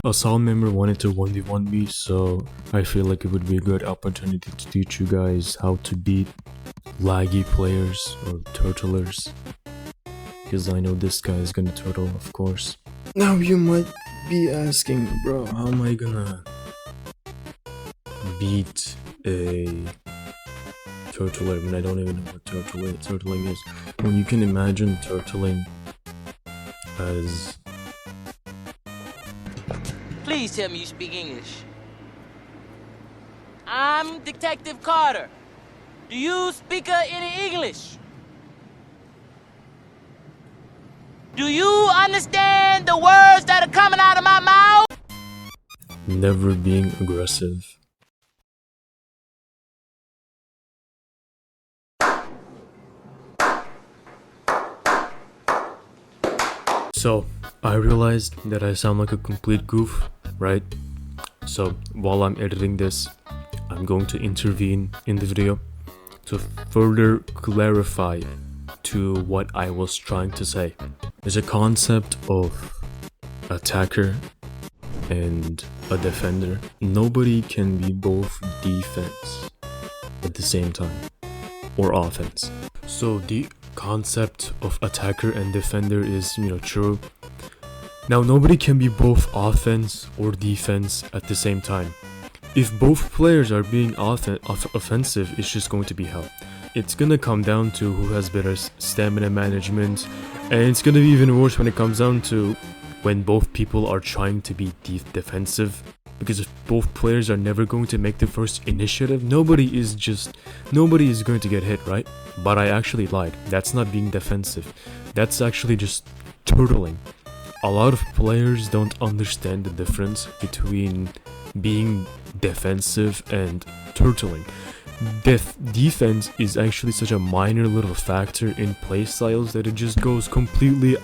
A sound member wanted to 1v1 me, so I feel like it would be a good opportunity to teach you guys how to beat laggy players or turtlers. Because I know this guy is gonna turtle, of course. Now you might be asking, bro, how am I gonna beat a turtler when I don't even know what turtling is? Well, you can imagine turtling as... Please tell me you speak English. I'm Detective Carter. Do you speak any English? Do you understand the words that are coming out of my mouth? never being aggressive. So, I realized that I sound like a complete goof, right? So, while I'm editing this, I'm going to intervene in the video to further clarify to what I was trying to say. There's a concept of attacker and a defender. Nobody can be both defense at the same time, or offense. So the concept of attacker and defender is, true. Now, nobody can be both offense or defense at the same time. If both players are being offensive, it's just going to be hell. It's gonna come down to who has better stamina management, and it's gonna be even worse when it comes down to when both people are trying to be defensive. Because if both players are never going to make the first initiative, nobody is going to get hit, right? But I actually lied. That's not being defensive. That's actually just turtling. A lot of players don't understand the difference between being defensive and turtling. Defense is actually such a minor little factor in playstyles that it just goes completely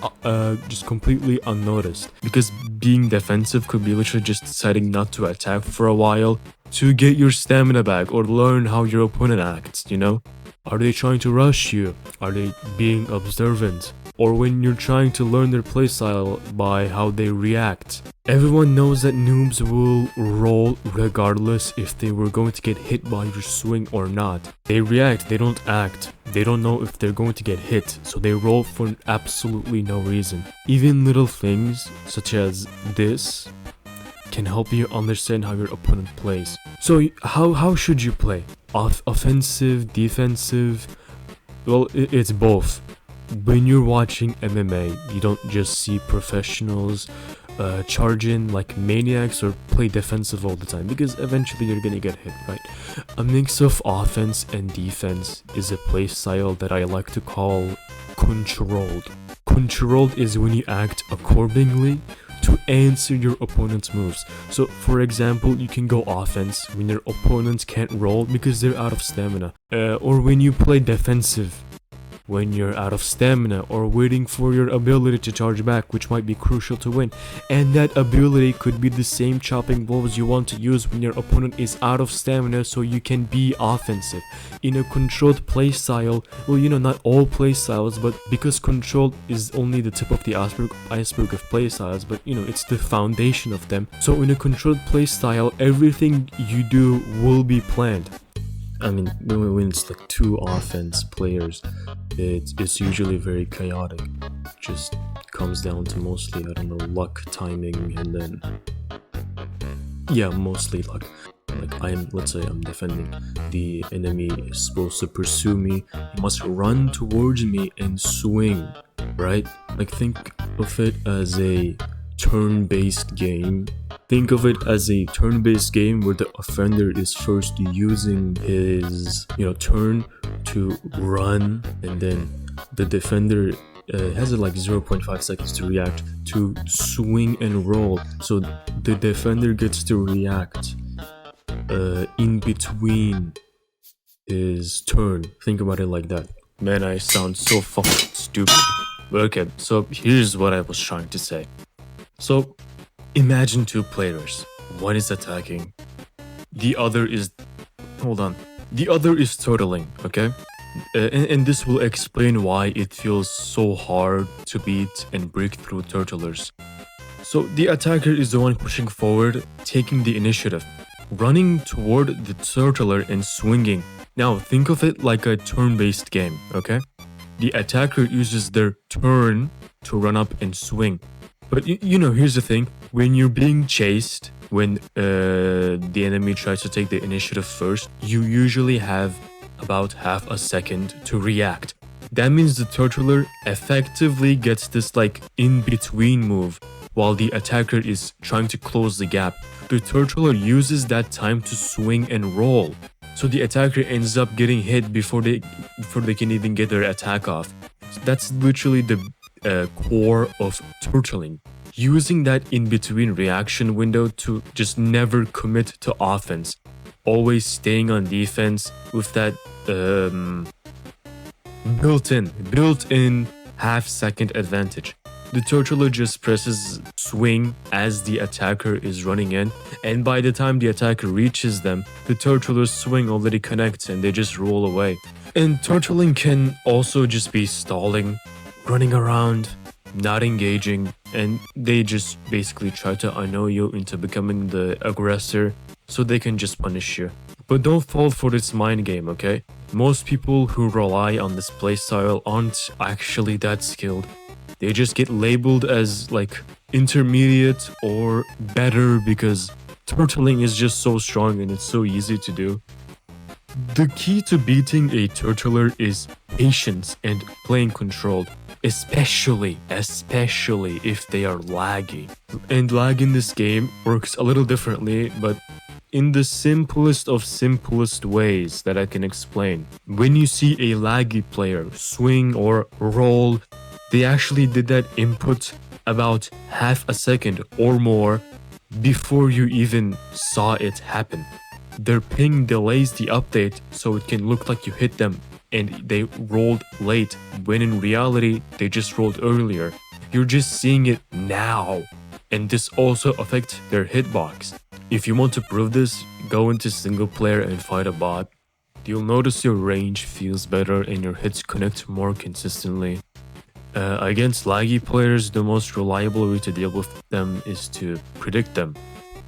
unnoticed. Because being defensive could be literally just deciding not to attack for a while to get your stamina back or learn how your opponent acts, Are they trying to rush you? Are they being observant? Or when you're trying to learn their playstyle by how they react. Everyone knows that noobs will roll regardless if they were going to get hit by your swing or not. They react, they don't act. They don't know if they're going to get hit, so they roll for absolutely no reason. Even little things such as this can help you understand how your opponent plays. So how should you play? Offensive, defensive? Well, it's both. When you're watching MMA, you don't just see professionals charge in like maniacs or play defensive all the time, because eventually you're gonna get hit, right? A mix of offense and defense is a play style that I like to call controlled. Controlled is when you act accordingly to answer your opponent's moves. So for example, you can go offense when your opponents can't roll because they're out of stamina, or when you play defensive when you're out of stamina or waiting for your ability to charge back, which might be crucial to win. And that ability could be the same chopping blows you want to use when your opponent is out of stamina, so you can be offensive. In a controlled playstyle, well, not all playstyles, but because controlled is only the tip of the iceberg of playstyles, but it's the foundation of them. So in a controlled playstyle, everything you do will be planned. I mean, when it's like two offense players, it's usually very chaotic. Just comes down to mostly, luck, timing, and then mostly luck. Like let's say I'm defending, the enemy is supposed to pursue me, he must run towards me and swing, right? Like, think of it as a turn-based game. Think of it as a turn-based game where the offender is first using his, turn to run, and then the defender has like 0.5 seconds to react to swing and roll. So the defender gets to react in between his turn. Think about it like that. Man, I sound so fucking stupid. But okay, so here's what I was trying to say. So, imagine two players. One is attacking. The other is turtling, okay? And this will explain why it feels so hard to beat and break through turtlers. So the attacker is the one pushing forward, taking the initiative, running toward the turtler and swinging. Now think of it like a turn-based game, okay? The attacker uses their turn to run up and swing. But here's the thing. When you're being chased, when the enemy tries to take the initiative first, you usually have about half a second to react. That means the turtler effectively gets this like in-between move while the attacker is trying to close the gap. The turtler uses that time to swing and roll. So the attacker ends up getting hit before they can even get their attack off. That's literally the core of turtling. Using that in-between reaction window to just never commit to offense. Always staying on defense with that built-in half-second advantage. The turtler just presses swing as the attacker is running in, and by the time the attacker reaches them, the turtler's swing already connects and they just roll away. And turtling can also just be stalling, running around, not engaging, and they just basically try to annoy you into becoming the aggressor so they can just punish you. But don't fall for this mind game, okay? Most people who rely on this playstyle aren't actually that skilled. They just get labeled as like intermediate or better because turtling is just so strong and it's so easy to do. The key to beating a turtler is patience and playing controlled, especially if they are laggy. And lag in this game works a little differently, but in the simplest of simplest ways that I can explain. When you see a laggy player swing or roll, they actually did that input about half a second or more before you even saw it happen. Their ping delays the update so it can look like you hit them and they rolled late, when in reality they just rolled earlier. You're just seeing it now, and this also affects their hitbox. If you want to prove this, go into single player and fight a bot. You'll notice your range feels better and your hits connect more consistently. Against laggy players, the most reliable way to deal with them is to predict them.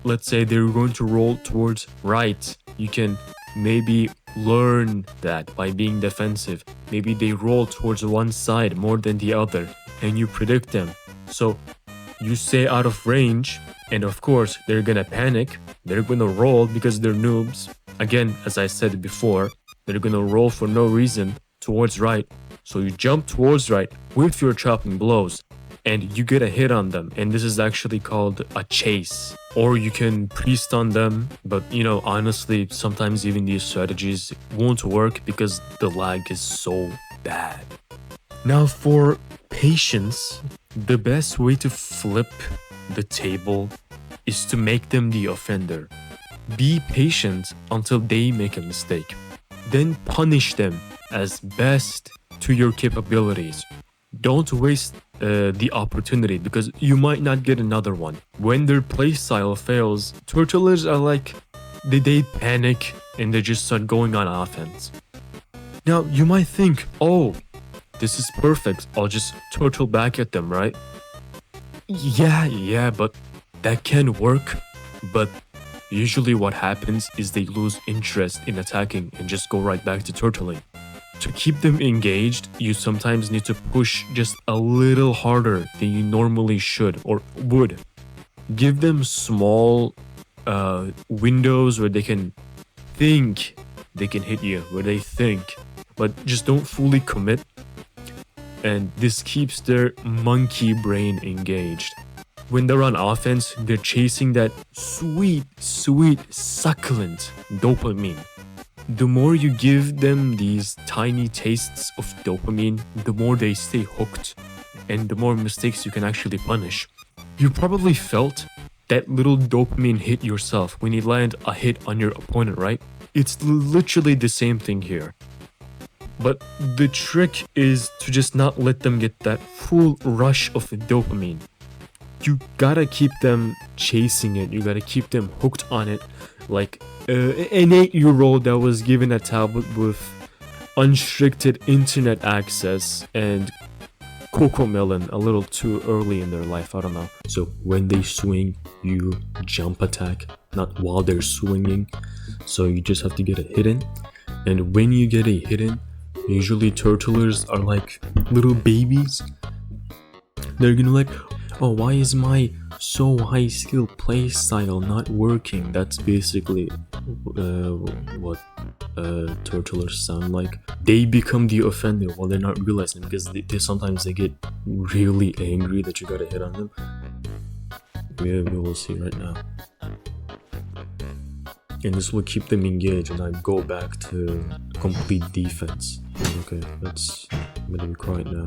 Let's say they're going to roll towards right. You can maybe learn that by being defensive. Maybe they roll towards one side more than the other, and you predict them. So you stay out of range, and of course they're gonna panic. They're gonna roll because they're noobs. Again, as I said before, they're gonna roll for no reason towards right. So you jump towards right with your chopping blows and you get a hit on them, and this is actually called a chase. Or you can pre-stun them, but honestly, sometimes even these strategies won't work because the lag is so bad. Now for patience, the best way to flip the table is to make them the offender. Be patient until they make a mistake. Then punish them as best to your capabilities. Don't waste the opportunity because you might not get another one. When their playstyle fails, turtlers are like, they panic and they just start going on offense. Now you might think, oh, this is perfect, I'll just turtle back at them, right? Yeah, but that can work. But usually what happens is they lose interest in attacking and just go right back to turtling. To keep them engaged, you sometimes need to push just a little harder than you normally should or would. Give them small windows where they can think they can hit you, where they think, but just don't fully commit. And this keeps their monkey brain engaged. When they're on offense, they're chasing that sweet, succulent dopamine. The more you give them these tiny tastes of dopamine, the more they stay hooked, and the more mistakes you can actually punish. You probably felt that little dopamine hit yourself when you land a hit on your opponent, right? It's literally the same thing here. But the trick is to just not let them get that full rush of dopamine. You gotta keep them chasing it, you gotta keep them hooked on it, like an 8-year-old that was given a tablet with unrestricted internet access and Cocomelon a little too early in their life, I don't know. So when they swing, you jump attack, not while they're swinging. So you just have to get a hit in. And when you get a hit in, usually turtlers are like little babies. They're gonna like, oh, why is my so high skill playstyle not working? That's basically what turtlers sound like. They become the offender while they're not realizing, because they sometimes they get really angry that you got a hit on them. Yeah, we will see right now. And this will keep them engaged, and I go back to complete defense. Okay, I'm gonna be quiet now.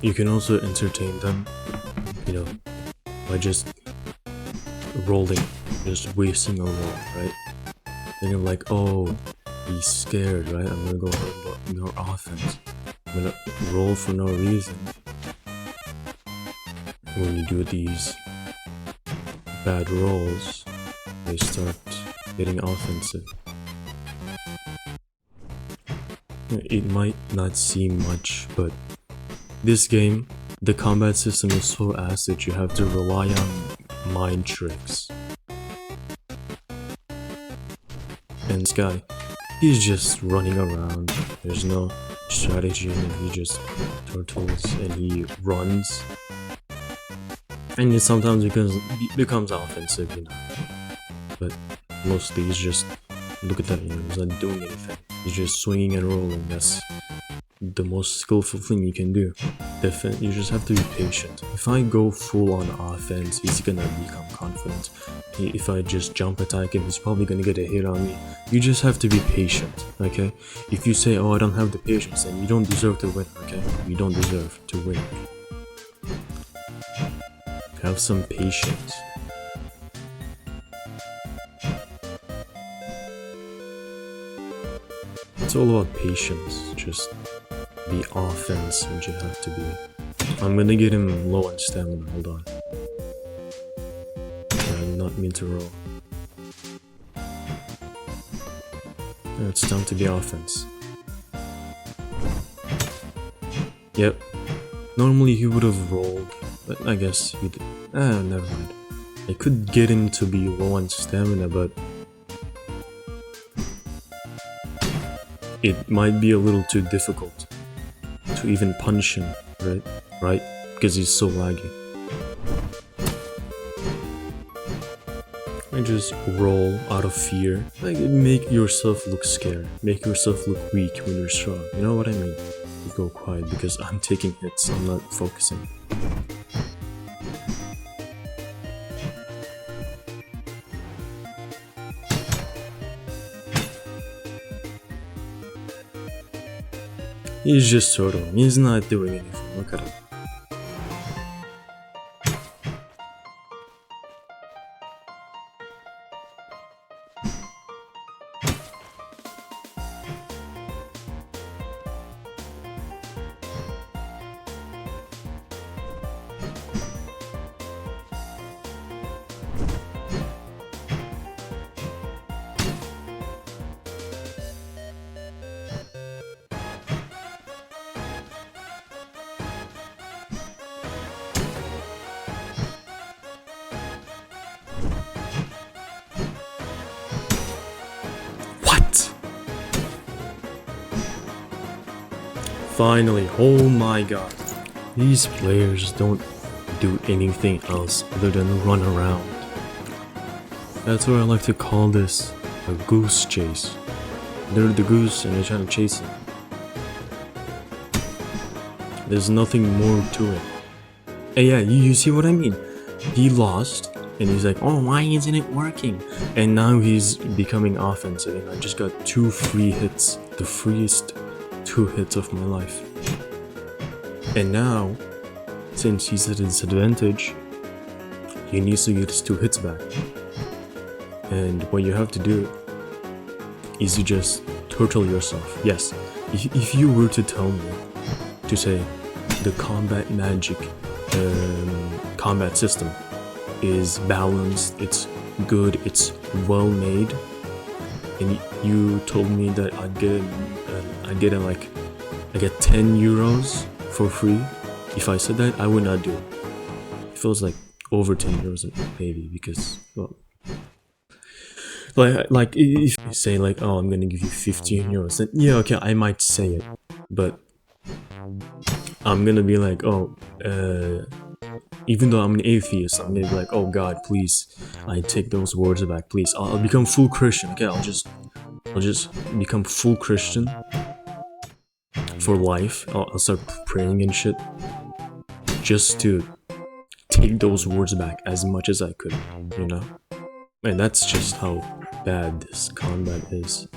You can also entertain them, by just rolling, just wasting a roll, right? Then you're like, oh, he's scared, right? I'm gonna go no offense. I'm gonna roll for no reason. When you do these bad rolls, they start getting offensive. It might not seem much, but this game, the combat system is so ass that you have to rely on mind tricks. And this guy, he's just running around. There's no strategy in it. He just turtles and he runs. And it sometimes becomes offensive, But mostly he's just, look at that, he's not doing anything. He's just swinging and rolling. That's the most skillful thing you can do. You just have to be patient. If I go full on offense, he's gonna become confident. If I just jump attack him, he's probably gonna get a hit on me. You just have to be patient, okay? If you say, oh, I don't have the patience, then you don't deserve to win, okay? You don't deserve to win. Have some patience. It's all about patience. Just be offense, and you have to be. I'm gonna get him low on stamina, hold on. I'm not mean to roll. It's time to be offense. Yep. Normally he would have rolled, but I guess he did. Never mind. I could get him to be low on stamina, but it might be a little too difficult to even punch him, right? Because he's so laggy. I just roll out of fear. Like, make yourself look scared. Make yourself look weak when you're strong. You know what I mean? You go quiet because I'm taking hits. I'm not focusing. He's just turtling. He's not doing anything. Look at him. Finally, oh my god. These players don't do anything else other than run around. That's what I like to call this a goose chase. They're the goose and they're trying to chase it. There's nothing more to it. And yeah, you see what I mean? He lost and he's like, oh, why isn't it working? And now he's becoming offensive and I just got 2 free hits. The freest 2 hits of my life. And now, since he's at a disadvantage, he needs to get his 2 hits back. And what you have to do is you just turtle yourself. Yes, if you were to tell me to say the combat magic combat system is balanced, it's good, it's well made, and you told me that I get 10 euros for free, if I said that, I would not do it. It feels like over 10 euros maybe, because, well, like if you say like, oh, I'm gonna give you 15 euros, then yeah, okay, I might say it, but I'm gonna be like, oh, even though I'm an atheist, I'm gonna be like, oh God, please, I take those words back, please. I'll become full Christian. Okay, I'll just become full Christian for life. I'll start praying and shit, just to take those words back as much as I could, you know. And that's just how bad this combat is.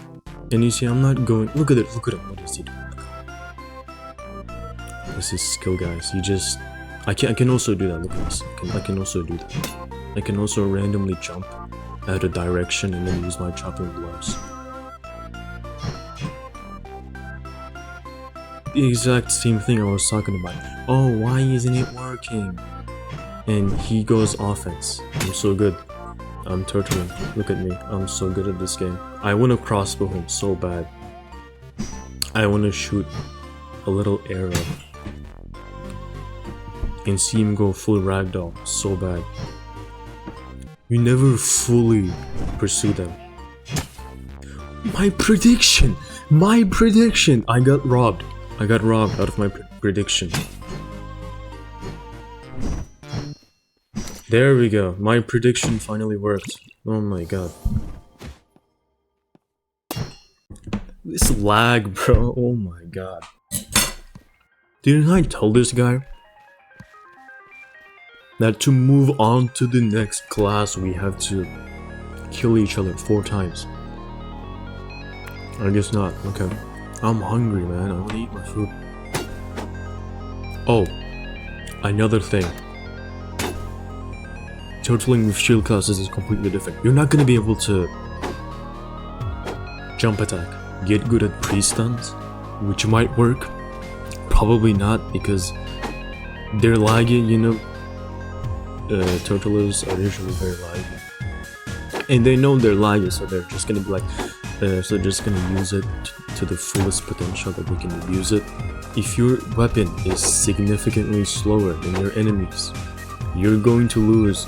And you see, I'm not going. Look at it. Look at him. What is he doing? This is skill, guys. You just. I can also do that. Look at this. I can also do that. I can also randomly jump out of direction and then use my chopping blows. The exact same thing I was talking about. Oh, why isn't it working? And he goes offense. I'm so good. I'm turtling. Look at me. I'm so good at this game. I want to crossbow him so bad. I want to shoot a little arrow and see him go full ragdoll so bad. You never fully pursue them. My prediction! My prediction! I got robbed. I got robbed out of my prediction. There we go. My prediction finally worked. Oh my god. This lag, bro. Oh my god. Didn't I tell this guy that to move on to the next class we have to kill each other 4 times? I guess not. Okay. I'm hungry, man. I want to eat my food. Oh, another thing. Turtling with shield classes is completely different. You're not gonna be able to jump attack. Get good at pre-stuns, which might work. Probably not, because they're laggy, you know. Turtlers are usually very laggy. And they know they're laggy, so they're just gonna be like, so they're just gonna use it to the fullest potential that they can use it. If your weapon is significantly slower than your enemies, you're going to lose.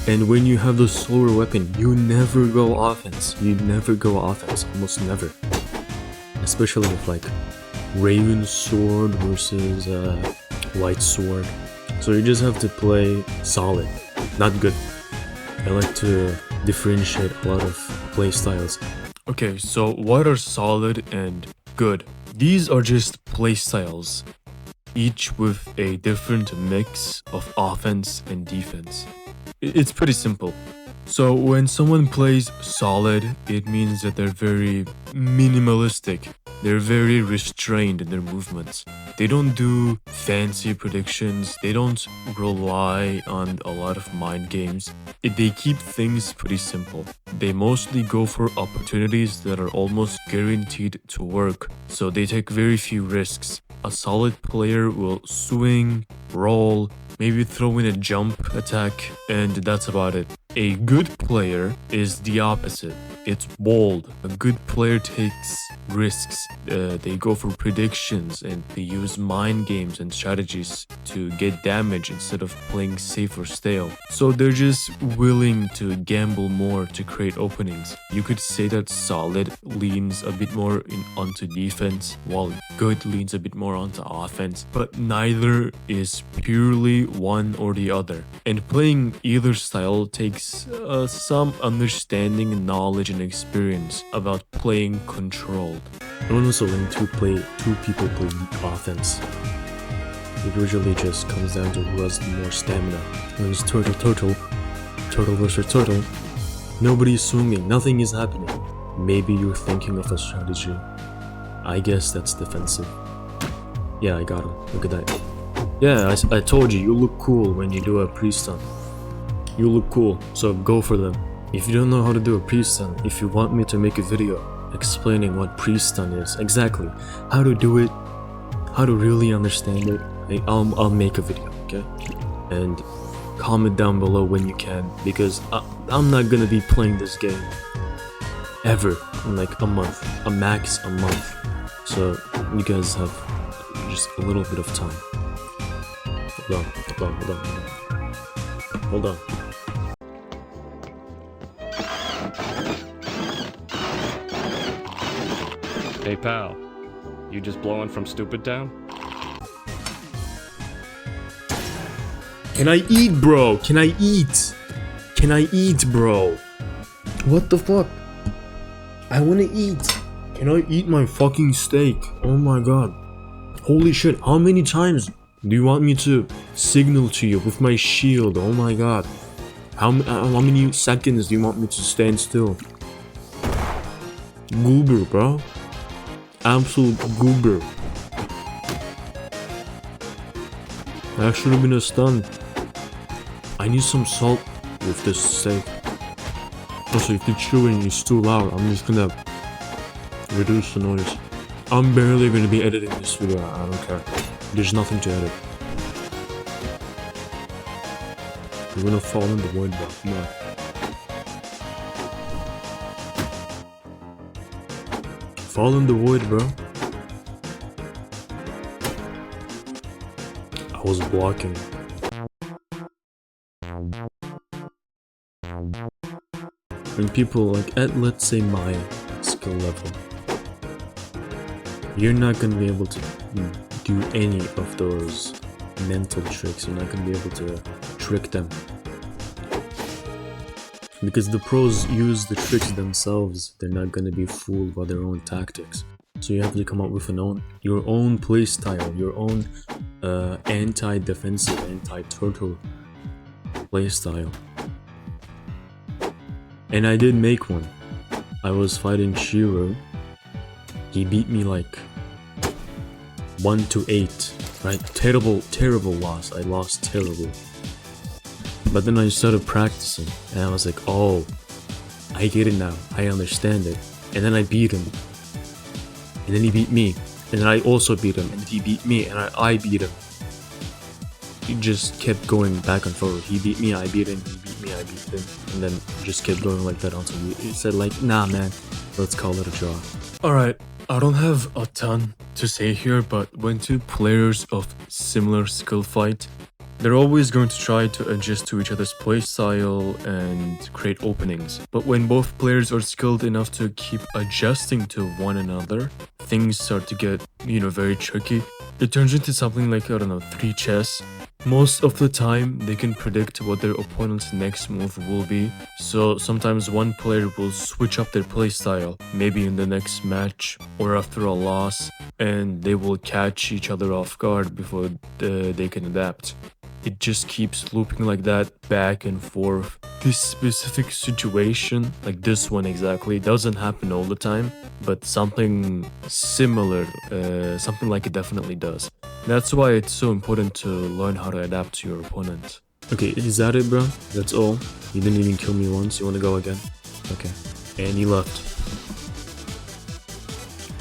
And when you have the slower weapon, you never go offense. You never go offense, almost never. Especially with like Raven Sword versus Light Sword. So you just have to play solid, not good. I like to differentiate a lot of playstyles. Okay, so what are solid and good? These are just playstyles, each with a different mix of offense and defense. It's pretty simple. So when someone plays solid, it means that they're very minimalistic. They're very restrained in their movements. They don't do fancy predictions. They don't rely on a lot of mind games. They keep things pretty simple. They mostly go for opportunities that are almost guaranteed to work, so they take very few risks. A solid player will swing, roll, maybe throw in a jump attack, and that's about it. A good player is the opposite. It's bold. A good player takes risks. They go for predictions and they use mind games and strategies to get damage instead of playing safe or stale. So they're just willing to gamble more to create openings. You could say that solid leans a bit more onto defense, while good leans a bit more onto offense. But neither is purely one or the other. And playing either style takes some understanding, knowledge, and experience about playing controlled. And when also when two people play offense, it usually just comes down to who has more stamina. When it's turtle versus turtle, nobody's swinging, nothing is happening. Maybe you're thinking of a strategy. I guess that's defensive. Yeah, I got him. Look at that. Yeah, I told you, you look cool when you do a pre-stun. You look cool, so go for them. If you don't know how to do a pre-stun, if you want me to make a video explaining what pre-stun is, exactly, how to do it, how to really understand it, I'll make a video, okay? And comment down below when you can, because I'm not gonna be playing this game ever in like a month, a max a month. So you guys have just a little bit of time. Hold on. Hey pal, you just blowing from Stupid Town? Can I eat, bro? Can I eat? Can I eat, bro? What the fuck? I wanna eat. Can I eat my fucking steak? Oh my god. Holy shit, how many times do you want me to signal to you with my shield? Oh my god. How many seconds do you want me to stand still? Goober, bro. Absolute goober. That should have been a stun. I need some salt with this steak. Also, if the chewing is too loud, I'm just gonna reduce the noise. I'm barely gonna be editing this video, I don't care. There's nothing to edit. You're gonna fall in the void, bro. Come on. Fall in the void, bro. I was blocking. When people like at, let's say, my skill level, you're not gonna be able to do any of those mental tricks. You're not gonna be able to trick them, because the pros use the tricks themselves. They're not gonna be fooled by their own tactics. So you have to come up with your own playstyle, your own anti-defensive, anti-turtle playstyle. And I did make one. I was fighting Shiro. He beat me like 1-8, right? Terrible loss. I lost terribly. But then I started practicing and I was like, oh, I get it now. I understand it. And then I beat him. And then he beat me. And then I also beat him. And he beat me and I beat him. He just kept going back and forth. He beat me, I beat him, he beat me, I beat him. And then just kept going like that until he said like, nah man, let's call it a draw. Alright, I don't have a ton to say here, but when two players of similar skill fight, they're always going to try to adjust to each other's playstyle and create openings. But when both players are skilled enough to keep adjusting to one another, things start to get, very tricky. It turns into something like, I don't know, 3 chess. Most of the time, they can predict what their opponent's next move will be, so sometimes one player will switch up their playstyle, maybe in the next match or after a loss, and they will catch each other off guard before they can adapt. It just keeps looping like that, back and forth. This specific situation, like this one exactly, doesn't happen all the time, but something similar, something like it definitely does. That's why it's so important to learn how to adapt to your opponent. Okay, is that it, bro? That's all? You didn't even kill me once? You wanna go again? Okay. And he left.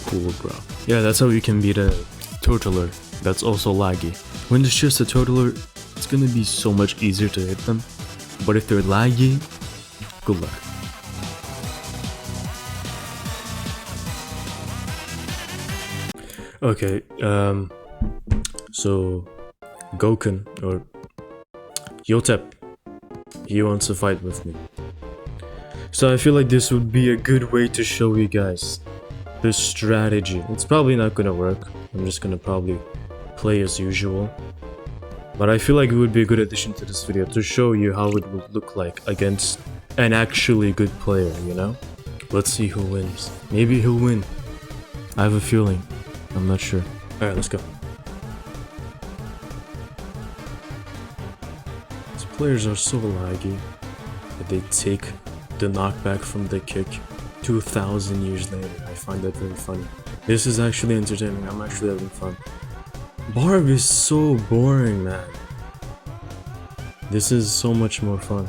Cool, bro. Yeah, that's how you can beat a turtler that's also laggy. When it's just a turtler, it's gonna be so much easier to hit them. But if they're laggy, Good luck. Okay, so Goken or Yotep, he wants to fight with me. So I feel like this would be a good way to show you guys the strategy. It's probably not gonna work. I'm just gonna probably play as usual. But I feel like it would be a good addition to this video to show you how it would look like against an actually good player, you know? Let's see who wins. Maybe he'll win. I have a feeling. I'm not sure. Alright, let's go. These players are so laggy that they take the knockback from the kick 2,000 years later. I find that very funny. This is actually entertaining. I'm actually having fun. Barb is so boring, man. This is so much more fun.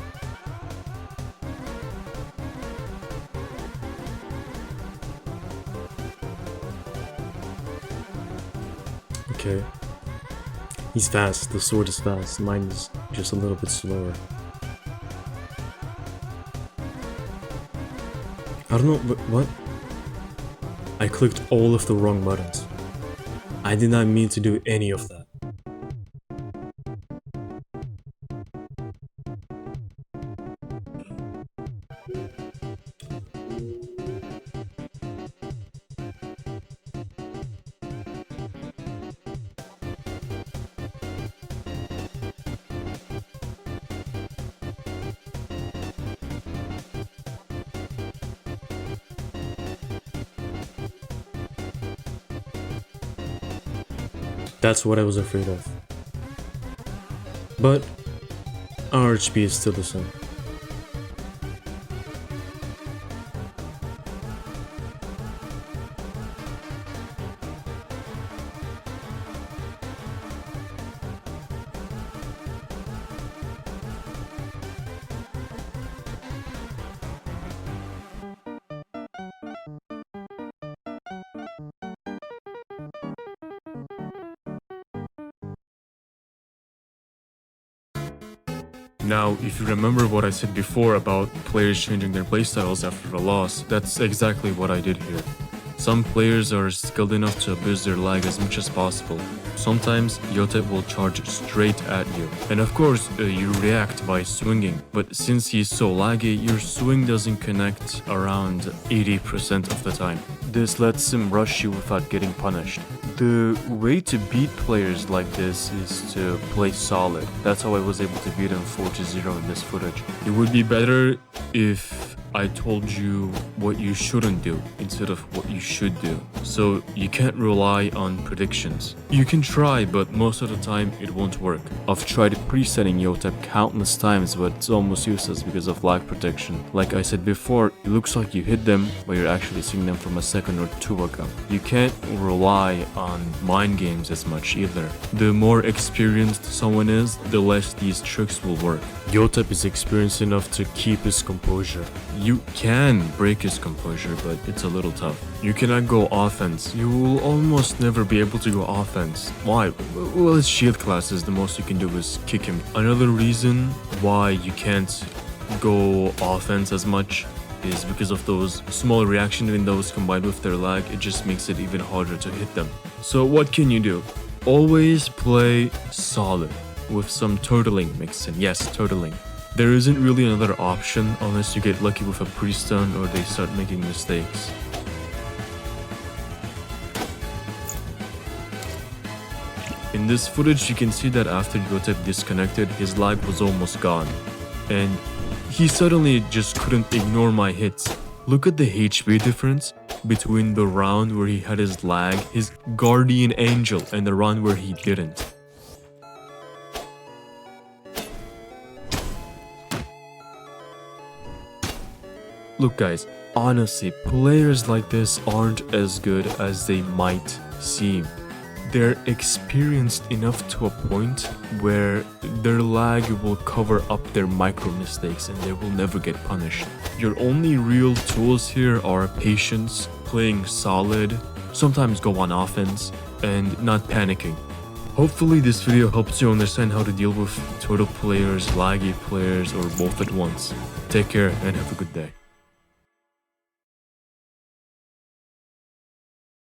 Okay. He's fast. The sword is fast. Mine is just a little bit slower. I don't know, but what? I clicked all of the wrong buttons. I did not mean to do any of that. That's what I was afraid of. But our HP is still the same. Now, if you remember what I said before about players changing their playstyles after a loss, that's exactly what I did here. Some players are skilled enough to abuse their lag as much as possible. Sometimes Yotep will charge straight at you. And of course, you react by swinging. But since he's so laggy, your swing doesn't connect around 80% of the time. This lets him rush you without getting punished. The way to beat players like this is to play solid. That's how I was able to beat him 4-0 in this footage. It would be better if I told you what you shouldn't do instead of what you should do. So you can't rely on predictions. You can try, but most of the time it won't work. I've tried presetting Yotep countless times, but it's almost useless because of lag protection. Like I said before, it looks like you hit them, but you're actually seeing them from a second or two ago. You can't rely on mind games as much either. The more experienced someone is, the less these tricks will work. Yotep is experienced enough to keep his composure. You can break his composure, but it's a little tough. You cannot go offense. You will almost never be able to go offense. Why? Well, his shield class is the most you can do is kick him. Another reason why you can't go offense as much is because of those small reaction windows combined with their lag. It just makes it even harder to hit them. So what can you do? Always play solid with some turtling mixed in. Yes, turtling. There isn't really another option unless you get lucky with a pre-stun or they start making mistakes. In this footage you can see that after Yotep disconnected, his lag was almost gone. And he suddenly just couldn't ignore my hits. Look at the HP difference between the round where he had his lag, his guardian angel, and the round where he didn't. Look guys, honestly, players like this aren't as good as they might seem. They're experienced enough to a point where their lag will cover up their micro mistakes and they will never get punished. Your only real tools here are patience, playing solid, sometimes go on offense, and not panicking. Hopefully this video helps you understand how to deal with turtle players, laggy players, or both at once. Take care and have a good day.